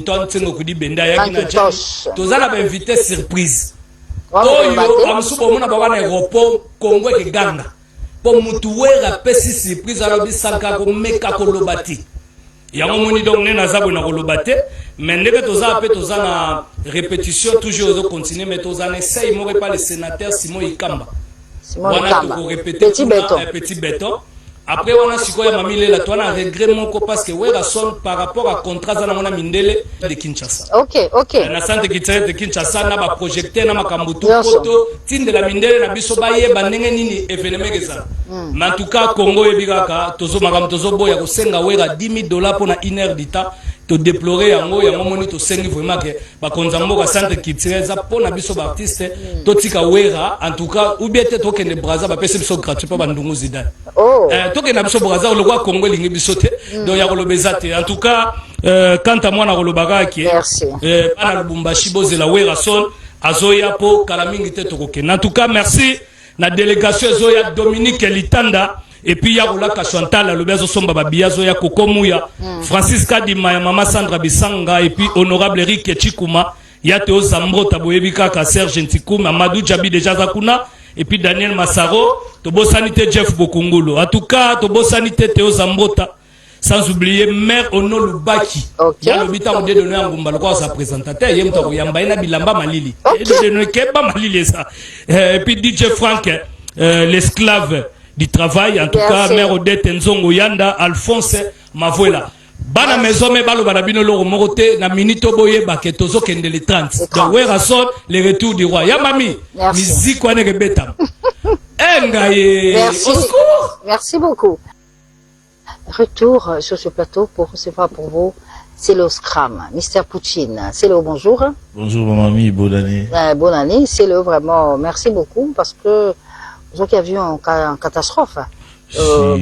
Tontengo Kudi Benda Yakina Chance. Tozana ba invité surprise. Oyo amsuko mona ba wana aéroport Congo ke Ganga. Po mutuwera pesi surprise alobi sanka ko meka ko lobati. Yango moni donc ne nazabo na kolobate mais ndeke toza pe toza na répétition toujours au continuer mais toza na essaye mo pas le sénateur Simon Ikamba. Simon Ikamba. Petit béton. Après on a sikoya mamile la toi na regret moko parce que wera son par rapport à contrat za na mona mindele de Kinshasa. OK. Na centre de Kinshasa na ba projecter na makambutu photo tinde la mindele na biso baye bandenge nini événement keza. Mais en tout cas Congo ebikaka tozo makam tozo boya ko senga wera $10,000 pour na 1 heure d'ita to déplorer yango moni to sengi vraiment que ba konzambo ka centre kiteza pour na biso ba artiste to tika wera en tout cas ou bien to kende braza ba pese biso gratuit pa bandungu zidane. Toke na biso braza le roi Congo lingi biso te donc ya kolobeza te en tout cas quant à moi na kolobaka ki ana Lubumbashi bozela wera son azoya po kalamingi te tokoke en tout cas merci na délégation zoya Dominique Litanda et puis ya Rolaka Chantal le bezo somba babia zoya Kokomuya Francis Kadima ya Mama Sandra Bisanga et puis honorable Eric Chikuma ya Théo Zambro taboyebika ka Serge Ntikuma Amadou Djabi déjà zakuna et puis Daniel Massaro tobo sanité Jeff Bokungulu en tout cas tobo sanité Théo Zambota sans oublier Mère Ono Lubaki ya lobita on donné en Ngumba le sa présentateur yem to yamba ina bilamba malili et de keba malili ça et puis DJ Frank l'esclave du travail en tout cas Mère Odette Nzongo Yanda Alphonse Mavuela bana maison me balo banabino lo morote na minito boye baketozo kende le 30 donc wera son le retour du roi ya mami musique wana ke betam engaye au secours. Merci beaucoup. Retour sur ce plateau pour recevoir pour vous c'est le Scram, Mr Poutine. C'est le bonjour. Bonjour mamie, bonne année. Bonne année, c'est le vraiment merci beaucoup parce que vous qui avez vu en catastrophe.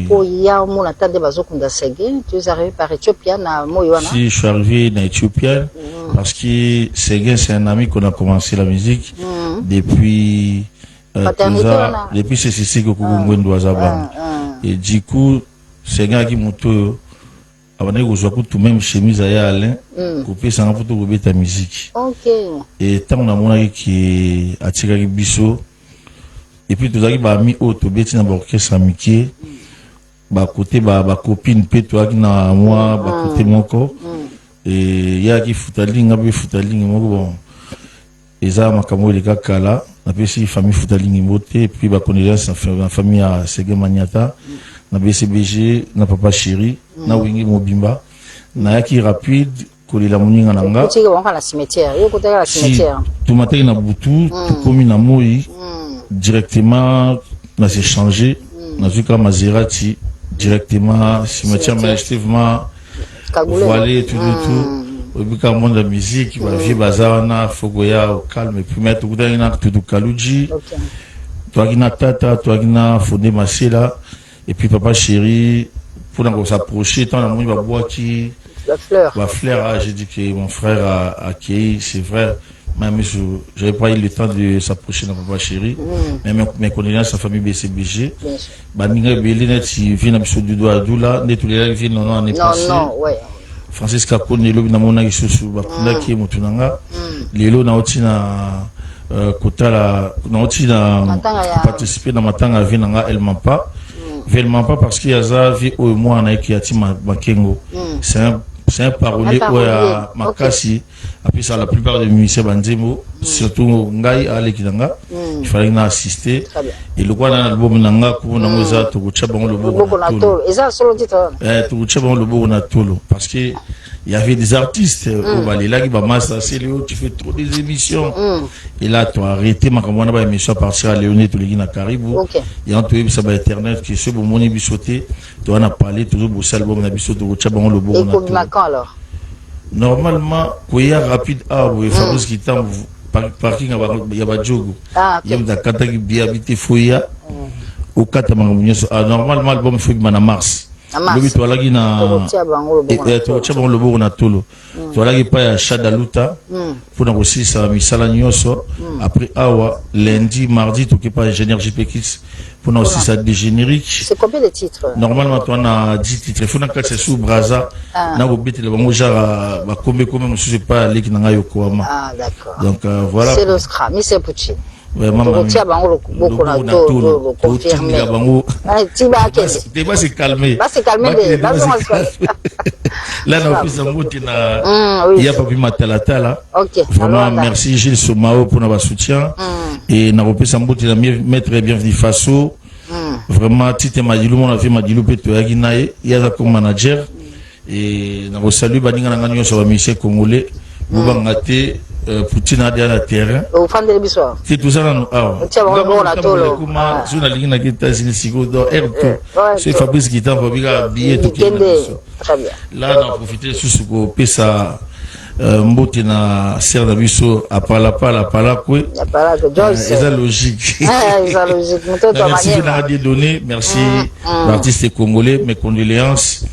Pour hier, mon attendait bazokunda Sege, tu es arrivé par Éthiopien à Moyoana. Si je suis arrivé en Éthiopie parce que Sege c'est un ami qu'on a commencé la musique depuis depuis c'est que Kugungwendo Azabang. Et du coup Sege qui monte avant que tout même chemise à Yale, coupé sans photo pour ta musique. OK. Et tant on a mon qui a tiré biso. Et puis tout ça qui va mis auto bêtise dans l'orchestre amitié bah côté bah copine peut toi qui na moi bah côté mon corps et y a qui foutaling a foutaling moi bon et ça ma camo les gars kala na pesi famille foutaling moté et puis bah connaissance en famille à Sege Maniata na BCBG na papa chéri na wingi mobimba na qui rapide coller la moninga nanga tu vas la cimetière yo côté la cimetière tout matin na butu tout comme na moi directement on s'est changé dans une cas Maserati directement cimetière majestivement voilé tout au bout du monde de la musique va vivre bazana fogoya au calme et puis mettre tout dans tout kaluji toi qui na tata toi qui na fondé masela et puis papa chéri pour nous s'approcher tant la monde va boire qui la fleur j'ai dit que mon frère a accueilli c'est vrai. Même je n'avais pas eu le temps de s'approcher de papa chéri, mais mes connaissances sa famille BCBG, Baninga Belina, qui vient à du doigt d'Oula, Netoulia vient non, passé. Francis Capone, Lelo, Namona, qui se sous Bakunda, qui est Motunanga, Lelo, Naotina, Kotala, Naotina, participer dans ma tanga, Vinanga, elle m'a pas. Elle m'a pas parce qu'il y a ça, vie au moins, on a écrit à Makengo. C'est un parolier à Makasi. Après ça, la plupart des musiciens Banzemo, surtout Ngai à Lekidanga, il fallait y assister. Et le quoi dans l'album Nanga, pour nous avoir tout le chabon le beau. Parce que il y avait des artistes au Valais là qui va masser, c'est Léo, tu fais trop des émissions. Et là, tu as arrêté ma camarade bah émission à partir à Léoné, tu les guides à Caribou. Et en tout cas, ça va Internet qui est sur mon ébisoté. Tu en as parlé toujours pour ça album d'habitude de chabon le beau. Et pour alors. Normalement, quand il y a rapide ah oui, Fabrice qui t'en parking il y a pas de jogo. Il y a des kata qui bien habité Foya. Au kata mangamunyeso. Ah normalement l'album fait en mars. Le toi là qui na et toi chabon le beau na tolo. Toi là qui pas ya Shadaluta pour nous aussi ça misala nyoso Après Awa, lundi, mardi, tout qui pas ingénieur JPX pour nous aussi ça des génériques. C'est combien de titres? Normalement, on a 10 titres. Il faut que c'est sous Braza. Na bobite le bango genre ba combien je sais pas les qui n'ont Yokohama. Ah d'accord. Donc voilà. C'est le scrum, mais c'est Pucci. Vraiment. Beaucoup de confirmé. Débat c'est calmé. Bah c'est calmé. Là, on a fait un mot il y a pas pu matalata là. Vraiment, merci Gilles Somao pour notre soutien. Et on a fait un mot il a maître bienvenue Faso. Vraiment, Tite Madilou, on a fait Madilou Peto Yaginae, il y a comme manager. Et on a salué Baninga Nanganyo sur la mission congolais. Boubangate, Poutine a dit à la terre. Au fan de l'histoire. C'est tout ça là, nous. Ah, tiens, on a tout le. Sur la ligne qui est à Sigo, dans R2. C'est Fabrice qui t'a envoyé un billet tout très bien. Là, on a profité de ce qu'on peut ça. Mbote na serre d'abisso à pala quoi. C'est logique. C'est logique. Merci de la donné. Merci l'artiste congolais. Mes condoléances.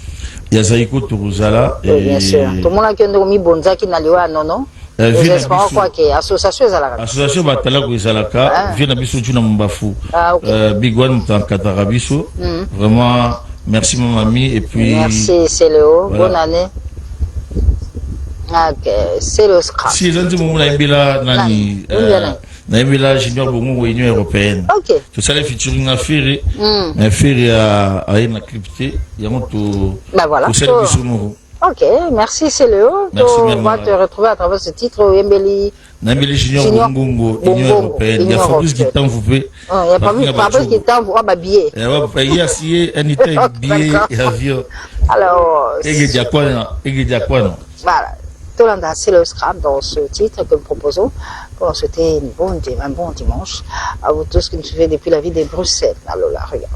Yazaïko Tourouzala. Bien sûr. Tout le monde a mis Bonza qui n'a lieu non. J'espère quoi que association Zalaka. Association Batala ko Zalaka. Vient d'abisso tu na mbafu. Big One mutan katarabisso. Vraiment merci mon ami et puis. Merci c'est Léo. Bonne année. C'est le scrap. Si j'ai dit mon naibila nani naibila junior bongo Union européenne. OK. Tout ça les featuring affaire à une crypté, il y a tout. Bah voilà. OK, merci c'est Léo. On va te retrouver à travers ce titre Yembeli. Naibeli junior bongo Union européenne. Il y a Fabrice qui t'en vous fait. Il y a Fabrice qui t'en vous ba billet. Et on va payer si anything billet et avion. Alors, Voilà. Tolanda, c'est le scrap dans ce titre que nous proposons pour leur souhaiter un bon dimanche à vous tous qui nous suivez depuis la ville de Bruxelles. Alors là, regardez.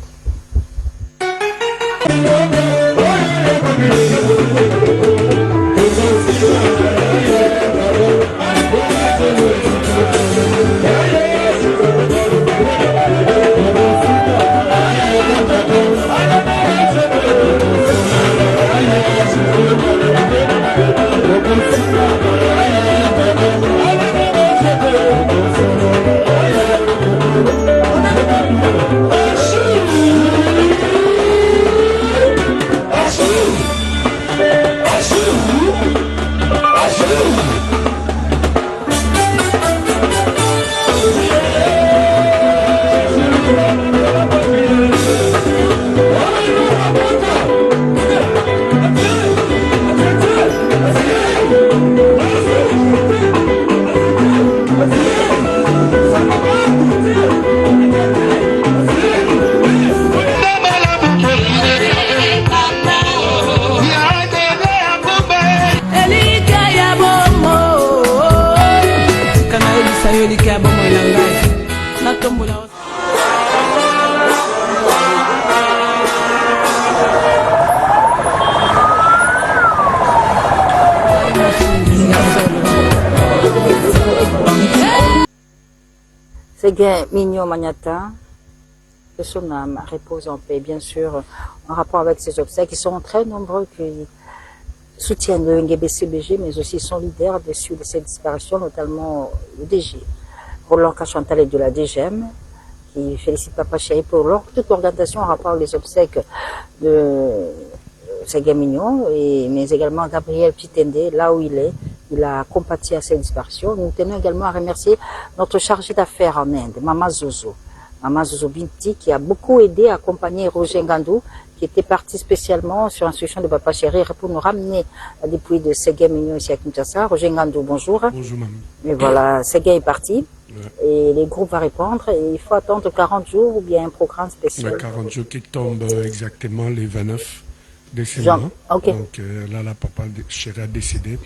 Séguin Mignon Magnata, que son âme repose en paix, bien sûr, en rapport avec ces obsèques qui sont très nombreux, qui soutiennent le NGBCBG, mais aussi sont leaders dessus de cette disparition, notamment le DG, Roland Cachantal et de la DGM, qui félicite Papa Chéri pour toute l'organisation en rapport avec les obsèques de Séguin Mignon, mais également Gabriel Pitende, là où il est. Il a compati à cette disparition. Nous tenons également à remercier notre chargé d'affaires en Inde, Mama Zozo Binti, qui a beaucoup aidé à accompagner Roger Ngandou, qui était parti spécialement sur instruction de Papa Chéri pour nous ramener à dépouille de Séguin Mignon ici à Kinshasa. Roger Ngandou, bonjour. Bonjour, maman. Et voilà, Séguin est parti. Ouais. Et les groupes vont répondre. Et il faut attendre 40 jours ou bien un programme spécial. Ouais, 40 jours qui tombent exactement les 29 décembre. Okay. Donc là, Papa Chéri a décidé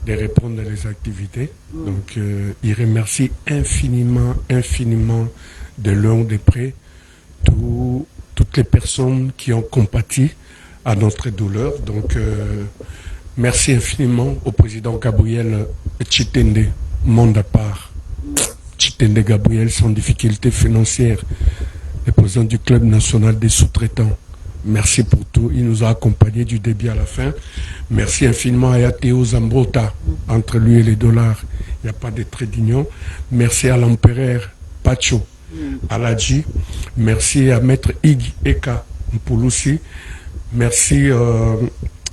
de répondre à les activités. Donc, il remercie infiniment de loin ou de près toutes les personnes qui ont compati à notre douleur. Donc, merci infiniment au président Gabriel Chitende, monde à part. Chitende Gabriel, sans difficulté financière, le président du club national des sous-traitants. Merci pour tout. Il nous a accompagnés du début à la fin. Merci infiniment à Théo Zambrota, entre lui et les dollars. il n'y a pas de trait d'union. Merci à l'empereur Pacho Aladji. Merci à Maître Ig Eka Mpouloussi. Merci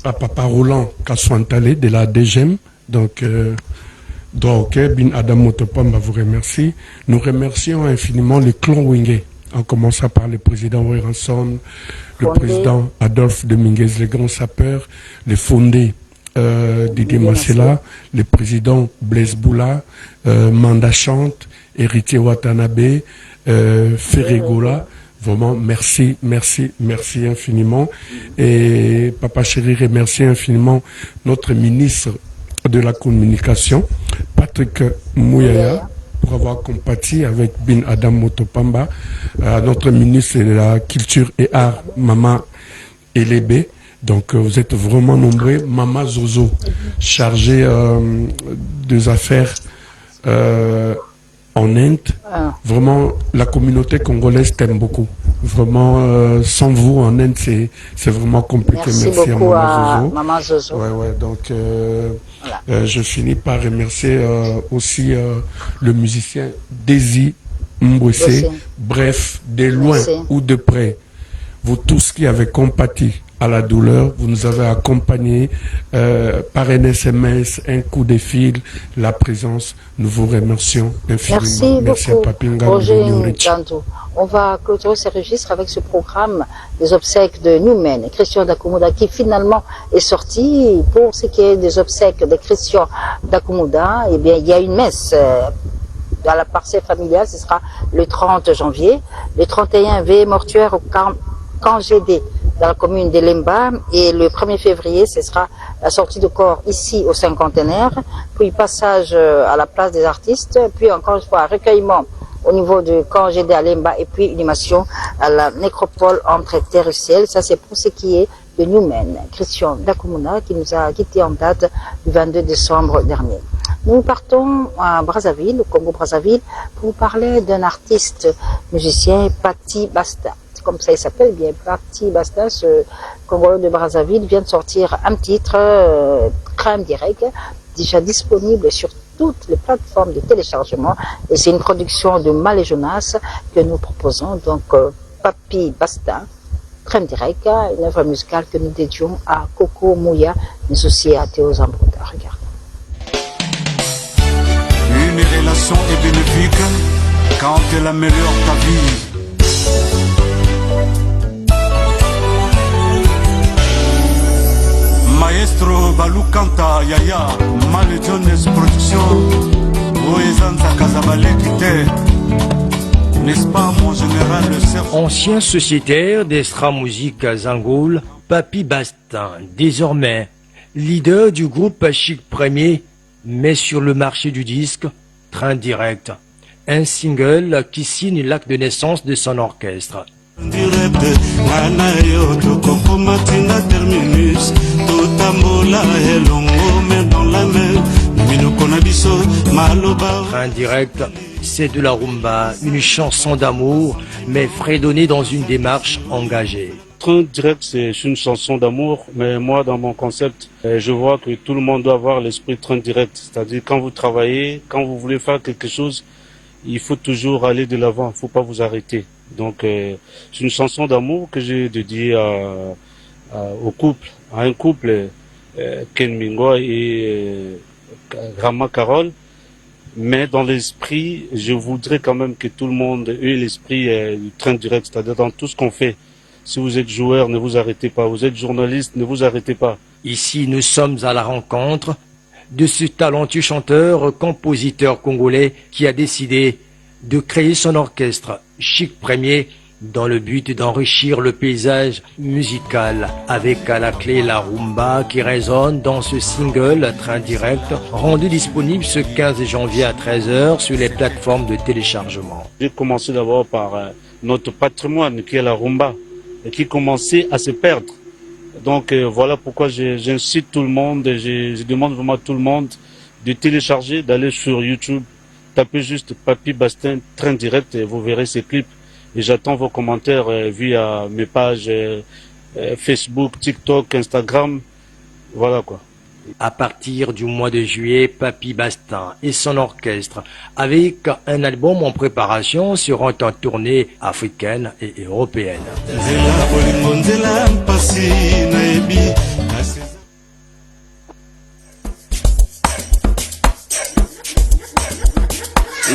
à Papa Roland Kaswantale de la DGM. Donc, Bin Adam Motopamba vous remercie. Nous remercions infiniment le clan Wingé, en commençant par le président Weranson, le président Adolphe Dominguez, le grand sapeur, le fondé Didier Massela, le président Blaise Boula, Manda Chante, Héritier Watanabe, Ferregola. Vraiment, merci, merci, merci infiniment. Et Papa Chéri remercie infiniment notre ministre de la communication, Patrick Mouyaya, pour avoir compati avec Bin Adam Motopamba, notre ministre de la Culture et Art, Maman Elébé. Donc vous êtes vraiment nombreux. Mama Zozo, chargé des affaires en Inde. Vraiment, la communauté congolaise t'aime beaucoup. Vraiment, sans vous en Inde, c'est vraiment compliqué. Merci beaucoup à Maman Zozo. Ouais, donc voilà. Je finis par remercier aussi le musicien Desi Mbouessé. Bref, de loin ou de près, vous tous qui avez compati à la douleur, vous nous avez accompagnés par un SMS, un coup de fil, la présence. Nous vous remercions infiniment. Merci beaucoup, Roger Ngantou. On va clôturer ce registre avec ce programme des obsèques de Newman, Christian Dakumuda, qui finalement est sorti. Pour ce qui est des obsèques de Christian Dakumuda, eh bien, il y a une messe à la parcelle familiale, ce sera le 30 janvier. Le 31, veillée mortuaire au camp GD dans la commune de Lemba, et le 1er février, ce sera la sortie de corps ici au cinquantenaire, puis passage à la place des artistes, puis encore une fois recueillement au niveau du camp GD à Lemba, et puis une animation à la nécropole entre terre et ciel. Ça, c'est pour ce qui est de Newman, Christian Dakumuna, qui nous a quitté en date du 22 décembre dernier. Nous partons à Brazzaville, au Congo-Brazzaville, pour vous parler d'un artiste musicien, Patti Basta. Comme ça il s'appelle bien, Patti Basta, ce Congolais de Brazzaville, vient de sortir un titre, Crème Direct, déjà disponible sur toutes les plateformes de téléchargement, et c'est une production de Malé Jonas que nous proposons, donc Patti Basta, Crème Direct, une œuvre musicale que nous dédions à Coco Mouya, mais aussi à Théo Zambruta. Regarde. Une relation est bénéfique quand elle améliore ta vie. Maestro Balukanta Yaya, Malé Jones Production, Oezanza Kazabalekite, n'est-ce pas mon général le cerf? Ancien sociétaire d'Extra Musique Zangoul, Patti Basta, désormais leader du groupe Chic Premier, met sur le marché du disque Train Direct, un single qui signe l'acte de naissance de son orchestre. Train Direct, c'est de la rumba, une chanson d'amour, mais fredonnée dans une démarche engagée. Train Direct, c'est une chanson d'amour, mais moi, dans mon concept, je vois que tout le monde doit avoir l'esprit Train Direct. C'est-à-dire, quand vous travaillez, quand vous voulez faire quelque chose, il faut toujours aller de l'avant, il ne faut pas vous arrêter. Donc, c'est une chanson d'amour que j'ai dédiée au couple, à un couple, Ken Mingwa et Rama Carole. Mais dans l'esprit, je voudrais quand même que tout le monde ait l'esprit du Train Direct, c'est-à-dire dans tout ce qu'on fait. Si vous êtes joueur, ne vous arrêtez pas. Vous êtes journaliste, ne vous arrêtez pas. Ici, nous sommes à la rencontre de ce talentueux chanteur, compositeur congolais qui a décidé de créer son orchestre Chic Premier dans le but d'enrichir le paysage musical avec à la clé la rumba qui résonne dans ce single Train Direct rendu disponible ce 15 janvier à 13h sur les plateformes de téléchargement. J'ai commencé d'abord par notre patrimoine qui est la rumba et qui commençait à se perdre. Donc voilà pourquoi j'incite tout le monde, je demande vraiment à tout le monde de télécharger, d'aller sur YouTube, tapez juste Patti Basta Train Direct et vous verrez ces clips. Et j'attends vos commentaires via mes pages Facebook, TikTok, Instagram. Voilà quoi. À partir du mois de juillet, Papy Bastin et son orchestre, avec un album en préparation, seront en tournée africaine et européenne.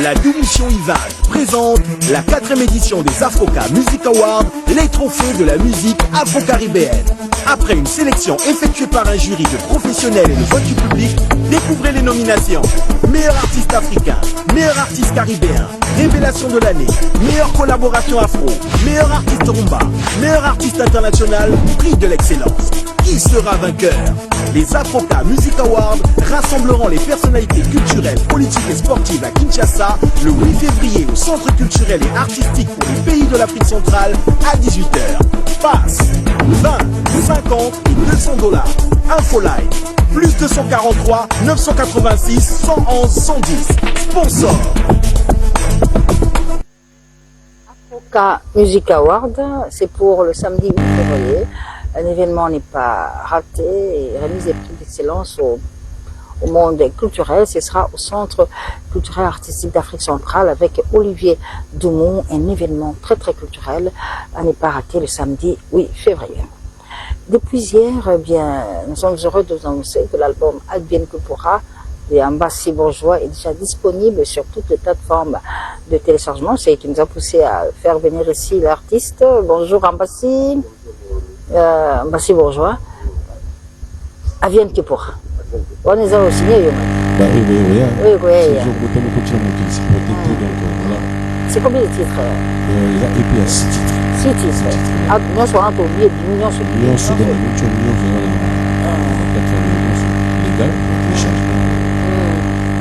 La Doumission Ivan présente la 4e édition des Afroca Music Awards, les trophées de la musique afro-caribéenne. Après une sélection effectuée par un jury de professionnels et le vote du public, découvrez les nominations. Meilleur artiste africain, meilleur artiste caribéen, révélation de l'année, meilleure collaboration afro, meilleur artiste rumba, meilleur artiste international, prix de l'excellence. Qui sera vainqueur? Les Afroca Music Awards rassembleront les personnalités culturelles, politiques et sportives à Kinshasa le 8 février au Centre culturel et artistique pour les pays de l'Afrique centrale à 18h. Passe 20, 50 et $200. Infoline plus 243 986 111 110. Sponsor. Afroca Music Award, c'est pour le samedi 8 février. Un événement n'est pas raté et remise des prix d'excellence au monde culturel. Ce sera au Centre culturel artistique d'Afrique centrale avec Olivier Doumou, un événement très culturel à ne pas rater le samedi 8 février. Depuis hier, nous sommes heureux de vous annoncer que l'album Advienne que pourra de Ambassi Bourgeois est déjà disponible sur toutes les plateformes de téléchargement. C'est ce qui nous a poussé à faire venir ici l'artiste. Bonjour Ambassi. Ambassi Bourgeois. Advienne que pourra. On est au signé. C'est combien de titres? Il a EP à 6 titres. 6 titres. Ah, nous sommes en oublié 10 millions sur Millions sur la plateforme légale, téléchargement.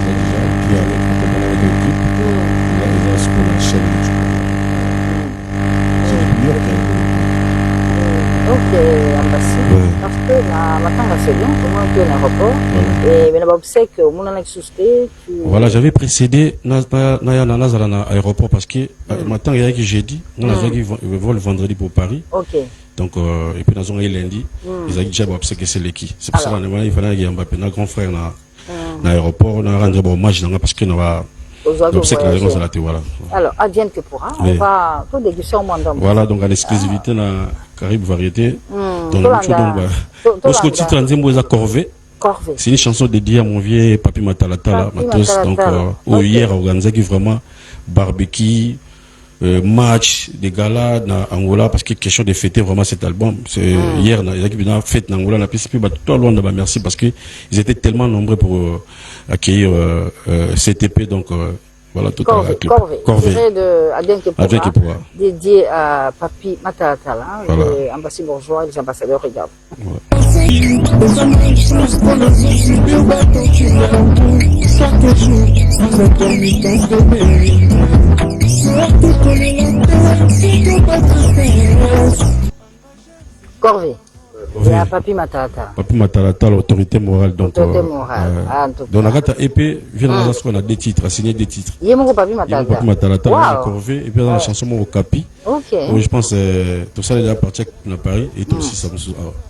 Déjà, puis avec le clip, là, il va sur la chaîne YouTube. C'est le meilleur qui a Ok, Ambassi. Parce que maintenant, c'est bien, comment tu es en aéroport. Et maintenant, c'est que mon annexe voilà, j'avais précédé l'aéroport parce que matin, il y a que jeudi, on a vu vol vendredi pour Paris. Ok. Donc, et puis, nous avons lundi, ils ont dit que c'est l'équipe. C'est pour ça qu'il fallait qu'il y ait un grand frère dans l'aéroport, on a rendu hommage parce que nous avons. Alors, Advienne que pourra, on va tout déguster au moins d'un mois. Voilà, donc à l'exclusivité dans la Caraïbe variété. Donc, parce que le titre en Corvée. C'est une chanson dédiée à mon vieux Papy Matalata, Matos. Donc, hier, organisé qui vraiment barbecue, match, des galas dans Angola, parce qu'il y a question de fêter vraiment cet album. Hier, il y a qui ont fête en Angola, on a pu tout loin de merci parce qu'ils étaient tellement nombreux pour accueillir cet EP. Donc, voilà, tout à fait. Corvée. de Advienne que pourra, dédié à Papy Matalata, les Ambassi Bourgeois et les ambassadeurs, regarde. Corvée. Et à Papy Matalata. Papy Matalata, l'autorité morale. Donc, l'autorité morale. Donc, on a EP, vient dans on a 2 titres, a signé 2 titres. Il y a mon Papy Matalata. Papy Matalata, wow. Corvée, et puis dans la chanson au Capi. Ok. Je pense tout ça est déjà parti à Paris et tout aussi ça me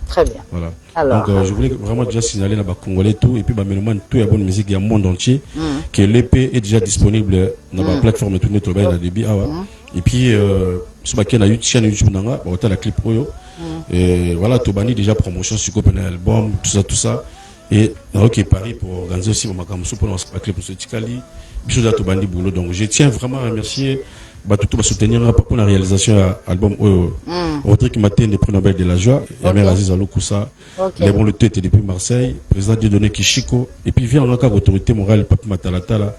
très bien. Voilà. Alors, donc, je voulais vraiment déjà signaler là-bas Congolais tout, et puis tout, il y a bonne musique, il y a le monde entier, que l'EP est déjà disponible dans la plateforme de tournée Toba et la débit. Et puis, sur laquelle il y a une chaîne YouTube, on a la clip Oyo. Et voilà, Tobani déjà promotion sur Copenhague album, tout ça. Et ok, Paris pour organiser aussi mon macamuso pour lancer la clip pour ce Tikali. Bisous Tobani boulot. Donc je tiens vraiment à remercier tout va soutenir pour la réalisation de l'album Oyo. Rodrigue Matin, le prix Nobel de la joie, Yamer Aziz Aloukou-Sa, les bons le tête depuis Marseille, président Dieudonné Kishiko, et puis vient encore autorité morale, Papy Matalata là.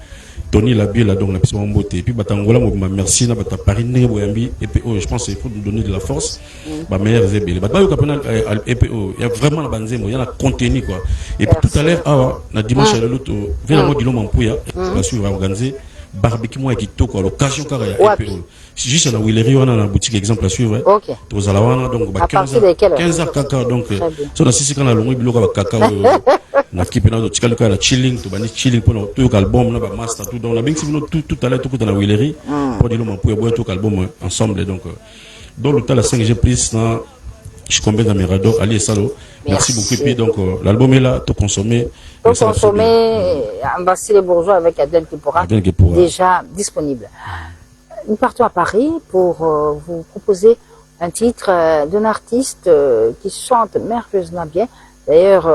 Tony Labier là donc la petite beauté et puis Batangola moi merci na bata Paris Boyambi et puis je pense qu'il faut nous donner de la force ba meilleur zébé ba yo kapena EPO il y a vraiment la banzemo il y a la contenu quoi et puis tout à l'heure na dimanche l'autre vient moi Guillaume Mpuya va suivre organiser barbecue moi qui toko à l'occasion car il y a EPO juste na Willery on a la boutique exemple à suivre tous à la wana donc ba 15h caca donc so na sisi kana longo biloko ba caca na kipena do tikali ka la chilling to bani chilling pour tout album na ba master tout donc on a bien tout à l'heure tout dans la Willery pour dire mon pour boire tout album ensemble donc dans le temps la 5G plus na Chikombe dans Mirador, Ali et Salo. Merci beaucoup. Et puis donc, l'album est là, tout consommé. Tout consommé, Ambassadeur les Bourgeois avec Adèle Kipora, déjà disponible. Nous partons à Paris pour vous proposer un titre d'un artiste qui chante merveilleusement bien. D'ailleurs,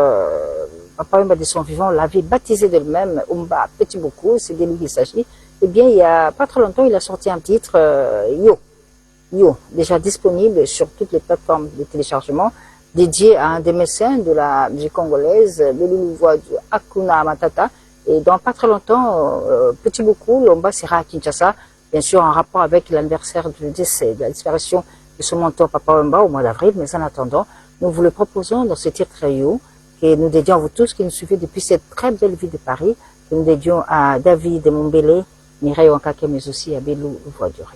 Papa Wemba de son vivant l'avait baptisé de lui-même, Umba Petit Beaucoup, c'est de lui qu'il s'agit. Eh bien, il y a pas très longtemps, il a sorti un titre, Yo, déjà disponible sur toutes les plateformes de téléchargement, dédié à un des mécènes de la musique congolaise, le Loulouvois du Hakuna Matata. Et dans pas très longtemps, Petit Beaucoup, l'Omba sera à Kinshasa, bien sûr en rapport avec l'anniversaire du décès, de la disparition de son mentor Papa Wemba au mois d'avril. Mais en attendant, nous vous le proposons dans ce titre Yo, que nous dédions à vous tous qui nous suivez depuis cette très belle ville de Paris, que nous dédions à David de Mombele, Mireille Wankake, mais aussi à Belou, le voix du regard.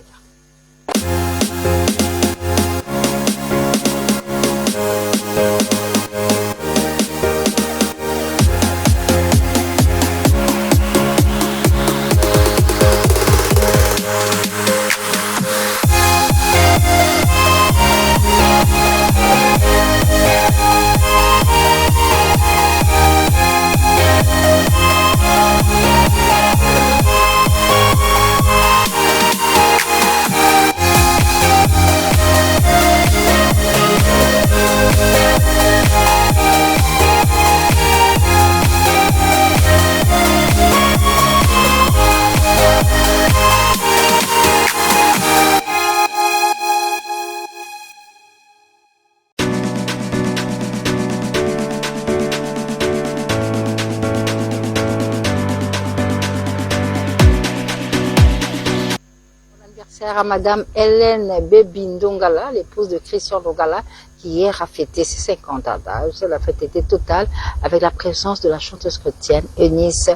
À Madame Hélène Bébi Ndongala, l'épouse de Christian Ndongala, qui hier a fêté ses 50 ans d'âge. La fête était totale avec la présence de la chanteuse chrétienne Eunice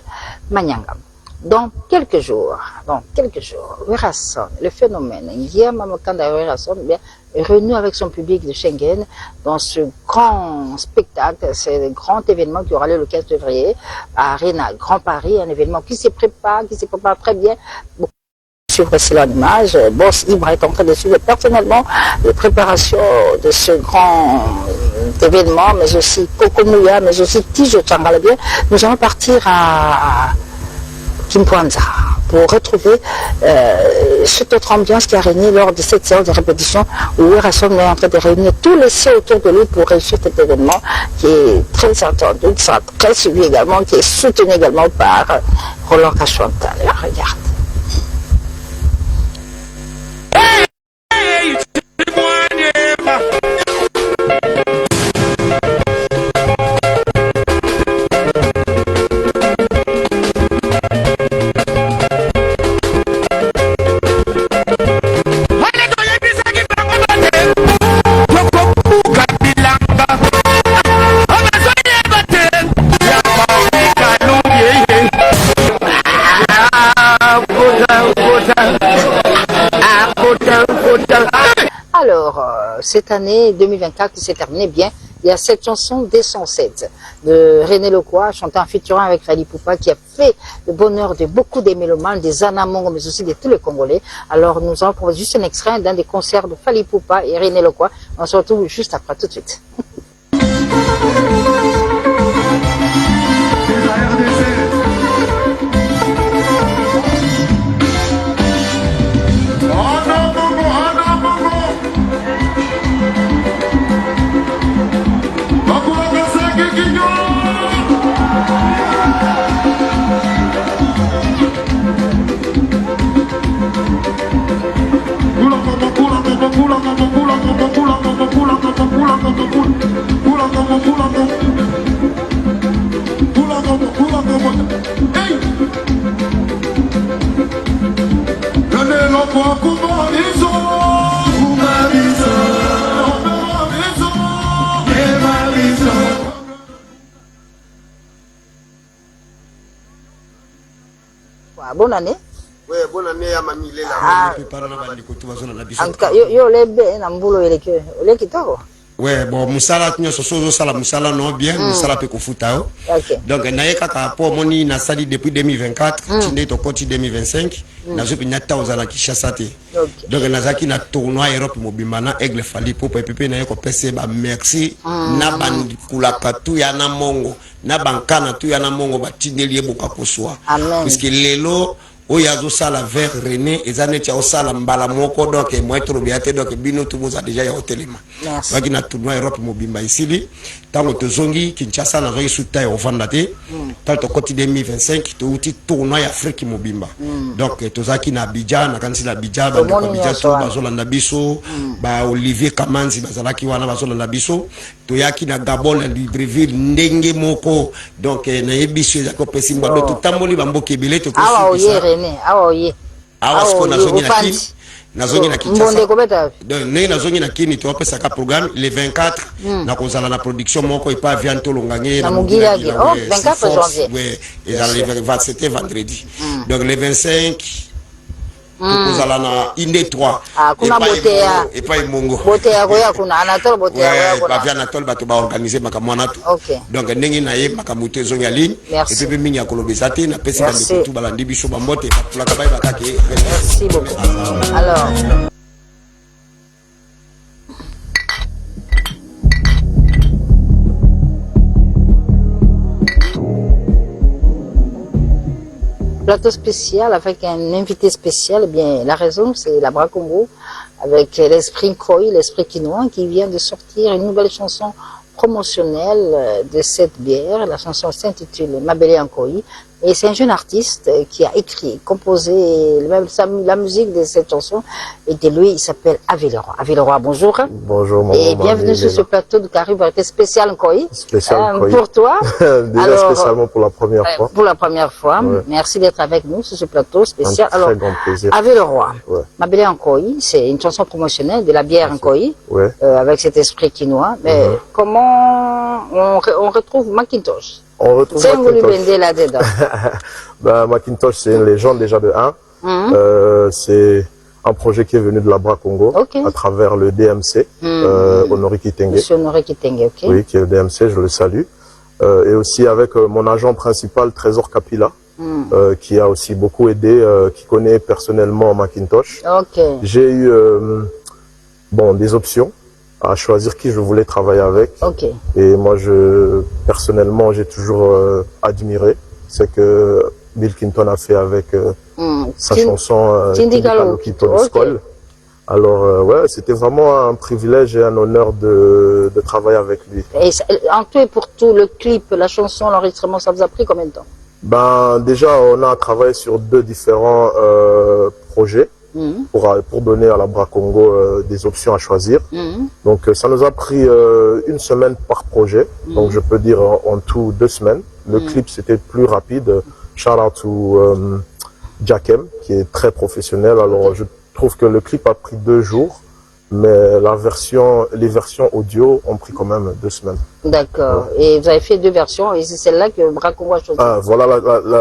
Manyanga. Dans quelques jours, Werason, le phénomène, Nguema Mokanda Werason, renoue avec son public de Schengen dans ce grand spectacle, ce grand événement qui aura lieu le 15 février à Arena Grand Paris, un événement qui se prépare très bien. Voici l'image. Boss Ibra est en train de suivre personnellement les préparations de ce grand événement, mais aussi Kokomouya, mais aussi Tijo Tchangalabien. Nous allons partir à Kimpwanza pour retrouver cette autre ambiance qui a régné lors de cette séance de répétition où Werason est en train de réunir tous les cieux autour de lui pour réussir cet événement qui est très attendu, très suivi également, qui est soutenu également par Roland Kachouanta. Regarde. Alors, cette année 2024 qui s'est terminée bien, il y a cette chanson des 107 de René Lekwa, chantant en featuring avec Fali Poupa, qui a fait le bonheur de beaucoup des mélomanes, des Anamongo, mais aussi de tous les Congolais. Alors, nous allons proposer juste un extrait d'un des concerts de Fali Poupa et René Lekwa. On se retrouve juste après, tout de suite. Bonne année. Oui, bonne année à Mamie Lela. En tout cas, yo lebe na mbulo eleke. Ole kitoko. Ouais, bon, Moussala, tu as Moussala non bien, Moussala peut futa. Donc, naye kaka pour moni na sali depuis 2024, tinde to koti 2025, na zo pinyata ozala Kinshasa te. Donc, nazaki na tournoi Europe mobimba na Aigle Fali pour pepe na yeko pese ba merci na ban kulaka tu ya na mongo, na bankana tu ya na mongo ba tindeli eboka koswa. Puisque lelo Oyazo sala vers René et Zanetia au sala mbala moko donc moi trop bien donc bino tout vous a déjà ya hotelema. Donc na tournoi Europe mobimba ici tango tozongi Kinshasa na zoyi suta ya ofandate tanto koti 2025 to uti tournoi Afrique mobimba. Donc tozaki na Abidjan na kanisi na Abidjan ba Abidjan to bazola na biso ba Olivier Kamanzi bazalaki wana bazola na biso toyaki na Gabon na Libreville ndenge moko donc na ebiso ya ko pesi mbo to tamboli bamboke belé to nazongi na Kinshasa donc nazongi na kini to pesa ka programme les 24 na kozala na production moko et pas viande to longange na Mugila 24 janvier ouais et dans les 27 vendredi donc les 25 kozala na inde 3 kuna botea et pas imongo botea koya kuna Anatole botea koya kuna ba via Anatole bato ba organiser makamwana to donc ndenge na ye makamuto ezongi ya ligne et puis mingi ya kolobesa te na pesa ba tout balandi biso ba mbote la kabay bakake. Merci beaucoup. Alors plateau spécial avec un invité spécial, eh bien la raison c'est la Bra Congo avec l'esprit Nkoi, l'esprit quinois qui vient de sortir une nouvelle chanson promotionnelle de cette bière. La chanson s'intitule Mabele Nkoi et c'est un jeune artiste qui a écrit, composé la musique de cette chanson et de lui il s'appelle Avilleroy. Avilleroy, bonjour. Bonjour et bienvenue sur ce plateau de Caribou spécial Nkoi. Spécial Nkoi. Pour toi. Déjà alors, spécialement pour la première fois. Pour la première fois. Ouais. Merci d'être avec nous sur ce plateau spécial. Un très grand plaisir. Avilleroy. Ouais. Mabele Nkoi, c'est une chanson promotionnelle de la bière Nkoi. Ouais. Avec cet esprit quinois. Mais comment on retrouve Macintosh? On retrouve Macintosh. là-dedans. Ben, Macintosh, c'est une légende déjà de 1. C'est un projet qui est venu de la Bra Congo à travers le DMC, Honoré Kitenge. Monsieur Honoré Kitenge, ok. Oui, qui est le DMC, je le salue. Et aussi avec mon agent principal, Trésor Kapila, qui a aussi beaucoup aidé, qui connaît personnellement Macintosh. J'ai eu des options à choisir qui je voulais travailler avec. Et moi, personnellement, j'ai toujours admiré ce que Bill Clinton a fait avec sa chanson Tindikalo Kito de Skol. Alors, ouais, c'était vraiment un privilège et un honneur de travailler avec lui. Et en tout et pour tout, le clip, la chanson, l'enregistrement, ça vous a pris combien de temps? Ben, déjà, on a travaillé sur 2 différents projets. Pour donner à la Bra Congo des options à choisir. Donc ça nous a pris 1 semaine par projet, donc je peux dire en tout 2 semaines. Le clip c'était plus rapide, shout out to Jackem qui est très professionnel, alors je trouve que le clip a pris 2 jours, mais les versions audio ont pris quand même 2 semaines. D'accord. Et vous avez fait 2 versions et c'est celle-là que Bra Congo a choisi. Voilà,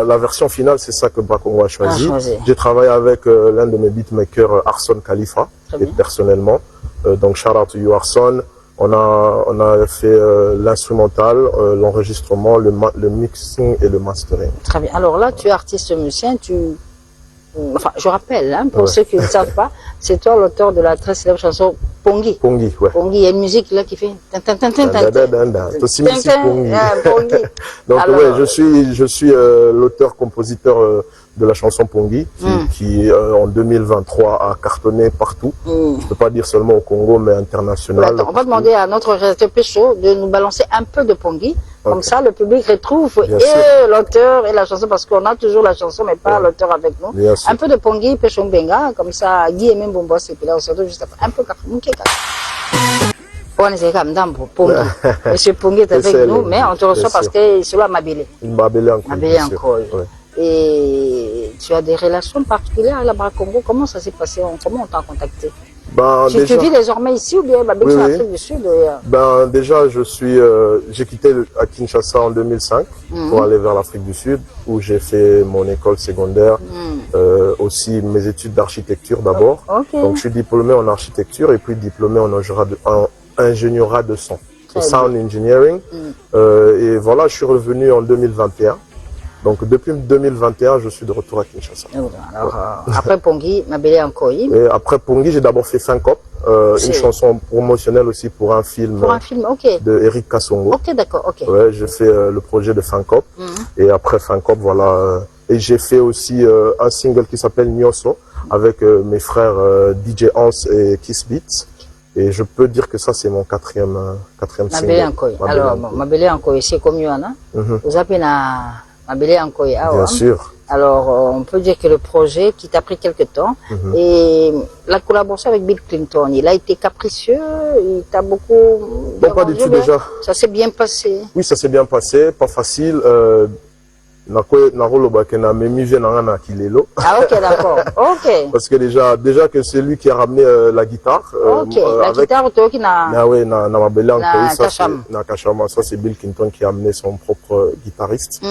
la version finale, c'est ça que Bra Congo a choisi. J'ai travaillé avec l'un de mes beatmakers, Arson Khalifa, et personnellement. Donc, shout out to you, Arson. On a fait l'instrumental, l'enregistrement, le mixing et le mastering. Très bien. Alors là, tu es artiste musicien, Enfin, je rappelle, pour ceux qui ne savent pas, c'est toi l'auteur de la très célèbre chanson Pongi. Pongi, ouais. Pongi, il y a une musique là qui fait... Pongi. Donc, alors... ouais, je suis l'auteur-compositeur de la chanson Pongi, qui en 2023 a cartonné partout. Je peux pas dire seulement au Congo, mais international. Attends, on va demander à notre réalisateur Pécho de nous balancer un peu de Pongi. Comme ça, le public retrouve l'auteur et la chanson, parce qu'on a toujours la chanson, mais pas l'auteur avec nous. Un peu de Pongi, Pécho Mbenga, comme ça, Guy et même Bombos, et puis là, on se retrouve juste après. Un peu Pongi. Monsieur Pongi est avec nous, mais on te reçoit parce que c'est là Mabele. Mabele encore. Et tu as des relations particulières à la Bra Congo. Comment ça s'est passé? Comment on t'a contacté? Tu vis désormais ici ou bien en Afrique du Sud? Déjà, j'ai quitté à Kinshasa en 2005 pour aller vers l'Afrique du Sud, où j'ai fait mon école secondaire, aussi mes études d'architecture d'abord. Donc, je suis diplômé en architecture et puis diplômé en ingénierat de son, sound engineering. Et voilà, je suis revenu en 2021. Donc depuis 2021, je suis de retour à Kinshasa. Alors, après Pongi, Mabele Ankoyi. Et après Pongi, j'ai d'abord fait Syncop, une chanson promotionnelle aussi pour un film, ok. de Eric Kassongo. Ok, d'accord, ok. Ouais, j'ai fait le projet de Syncop. Et après Syncop, voilà. Et j'ai fait aussi un single qui s'appelle Nyoso avec mes frères DJ Hans et Kiss Beats. Et je peux dire que ça, c'est mon quatrième single. Mabele Ankoyi. Alors, Mabele Ankoyi, c'est comme Yoana. Vous appelez Mabele Ankoyi. Bien sûr. Alors, on peut dire que le projet qui t'a pris quelques temps et la collaboration avec Bill Clinton, il a été capricieux, il t'a beaucoup... Non, pas du tout déjà. Ça s'est bien passé. Oui, ça s'est bien passé, pas facile. Ah, ok, d'accord. Ok. Parce que déjà que c'est lui qui a ramené la guitare. Ok, la guitare, tu na... Ah oui, na Mabele Ankoyi, ça c'est Bill Clinton qui a amené son propre guitariste.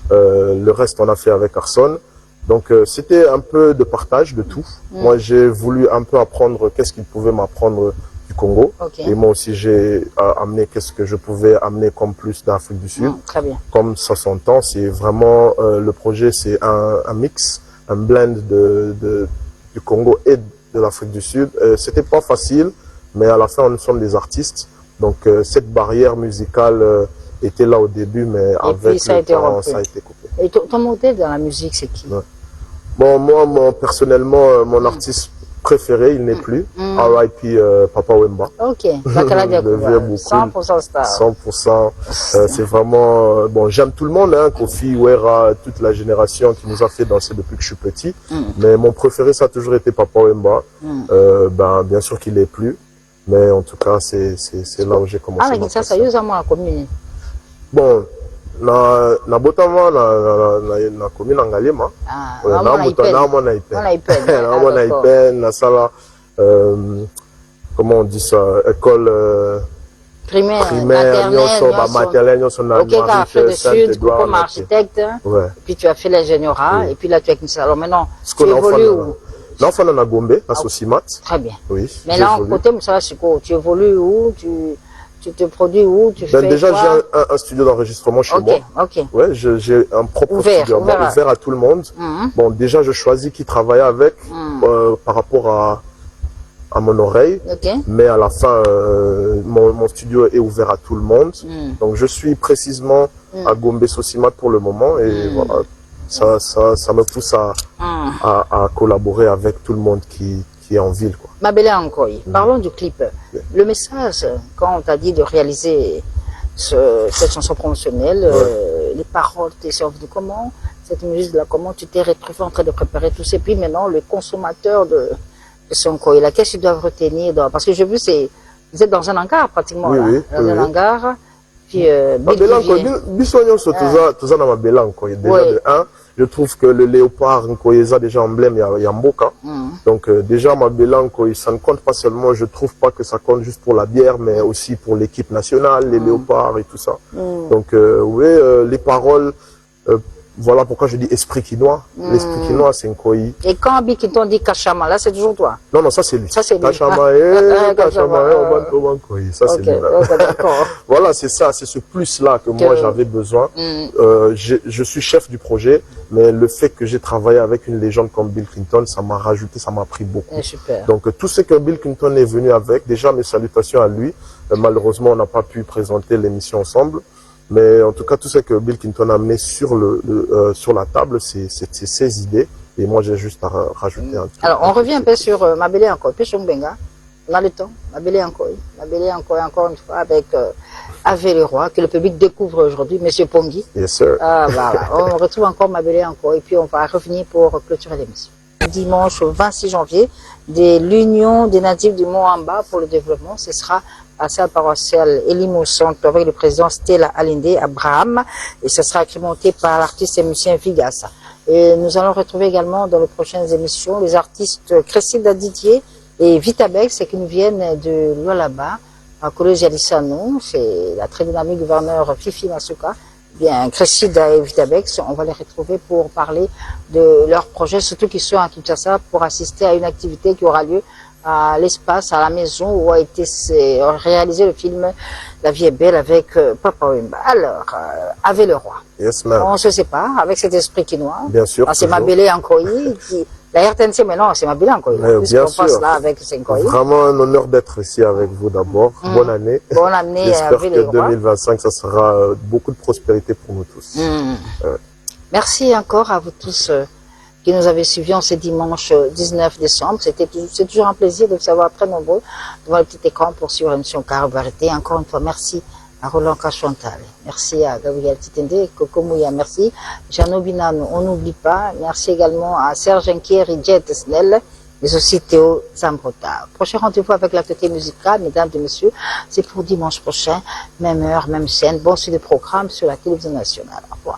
Le reste, on a fait avec Arson. Donc, c'était un peu de partage de tout. Moi, j'ai voulu un peu apprendre qu'est-ce qu'il pouvait m'apprendre du Congo. Et moi aussi, j'ai amené qu'est-ce que je pouvais amener comme plus d'Afrique du Sud. Très bien. Comme ça s'entend, c'est vraiment, le projet, c'est un mix, un blend du Congo et de l'Afrique du Sud. C'était pas facile, mais à la fin, nous sommes des artistes. Donc, cette barrière musicale était là au début, mais avec le temps, ça a été coupé. Et ton modèle dans la musique, c'est qui? Bon, moi, personnellement, mon artiste préféré, il n'est plus. R.I.P. Papa Wemba. Ok, Bakala 100% star. 100%. C'est vraiment... bon, j'aime tout le monde, hein, Kofi, Wera, toute la génération qui nous a fait danser depuis que je suis petit. Mais mon préféré, ça a toujours été Papa Wemba. Ben, bien sûr qu'il n'est plus. Mais en tout cas, c'est là où j'ai commencé. Ah, mais ça, ça y est, à commune. Bon, na botama na commune Ngalema. Na sala comment on dit ça, école primaire maternelle nyonso na Sud comme architecte. Puis tu as fait l'ingénierat et puis là tu as ça. Alors maintenant tu évolues où? Là on na Gombe à Sosimat. Très bien. Oui. Mais là côté ça c'est quoi? Tu évolues où? Tu te produis où? Tu fais déjà j'ai un studio d'enregistrement chez moi. Ok. Ouais, j'ai un propre studio ouvert à tout le monde. Bon, déjà je choisis qui travaille avec par rapport à mon oreille. Mais à la fin, mon studio est ouvert à tout le monde. Donc je suis précisément à Gombe Sosimat pour le moment et voilà, ça me pousse à collaborer avec tout le monde qui est en ville, quoi. Mabele Ankoyi, parlons du clip. Le message, quand on t'a dit de réaliser cette chanson promotionnelle, les paroles, t'es servi de comment, cette musique là, comment tu t'es retrouvé en train de préparer tout ça, et puis maintenant le consommateur de Sonkoyi, là, qu'est-ce qu'ils doivent retenir parce que j'ai vu, vous êtes dans un hangar pratiquement, dans un hangar, puis Mabele Ankoyi, tout ça dans Mabele Ankoyi, déjà de 1. Je trouve que le léopard Nkoyeza, déjà emblème, il y a Mboka. Donc déjà, Mabele Ankoyi, ça ne compte pas seulement, je trouve pas que ça compte juste pour la bière, mais aussi pour l'équipe nationale, les léopards et tout ça. Donc oui, les paroles, voilà pourquoi je dis esprit quinois. L'esprit quinois, c'est Nkoyi. Et quand Bill Clinton dit Kachama, là, c'est toujours toi? Non, ça c'est lui. Ça c'est lui. Kachama, Nkoyi, ça c'est lui. Voilà, c'est ça, c'est ce plus-là que moi j'avais besoin. Je suis chef du projet, mais le fait que j'ai travaillé avec une légende comme Bill Clinton, ça m'a rajouté, ça m'a pris beaucoup. Super. Donc tout ce que Bill Clinton est venu avec, déjà mes salutations à lui. Malheureusement, on n'a pas pu présenter l'émission ensemble. Mais en tout cas, tout ce que Bill Clinton a amené sur la table, c'est ses idées. Et moi, j'ai juste à rajouter un truc. Alors, on revient un peu sur Mabele Ankoyi. Benga, on a le temps. Mabele Ankoyi, encore une fois, avec Ave le Roi, que le public découvre aujourd'hui, Monsieur Pongi. Yes, sir. Voilà. On retrouve encore Mabele Ankoyi, et puis on va revenir pour clôturer l'émission. Dimanche 26 janvier, de l'Union des natifs du Mont-Amba pour le développement, ce sera à la salle paroissiale Elimo Centre avec le président Stella Alinde Abraham et ce sera agrémenté par l'artiste et musicien Vigasa. Et nous allons retrouver également dans les prochaines émissions les artistes Cressida Didier et Vitabex qui nous viennent de Lualaba, à Collège Alissano, c'est la très dynamique gouverneur Fifi Masuka. Bien, Cressida et Vitabex, on va les retrouver pour parler de leurs projets, surtout qu'ils sont à Kinshasa pour assister à une activité qui aura lieu à l'espace, à la maison où a été réalisé le film La vie est belle avec Papa Wemba. Alors, Ave le roi. Yes, ma'am. On se sépare avec cet esprit quinois. Bien sûr. Ah, c'est Mabélé Ankoyi qui... La RTNC, mais non, c'est Mabélé Ankoyi. Bien sûr. Passe là avec Senkoyi. Vraiment un honneur d'être ici avec vous d'abord. Bonne année. Bonne année. J'espère que 2025, ça sera beaucoup de prospérité pour nous tous. Merci encore à vous tous qui nous avez suivis en ce dimanche 19 décembre. C'est toujours un plaisir de vous savoir très nombreux devant le petit écran pour suivre l'émission Carib Vérité. Encore une fois, merci à Roland Kachouantale. Merci à Gabriel Titende, Coco Mouya, merci. Jeannot Binano, on n'oublie pas. Merci également à Serge Nkieri, Jet Snell, mais aussi Théo Zambrota. Prochain rendez-vous avec l'actualité musicale, mesdames et messieurs, c'est pour dimanche prochain, même heure, même scène. Bon suite de programme sur la télévision nationale. Au revoir.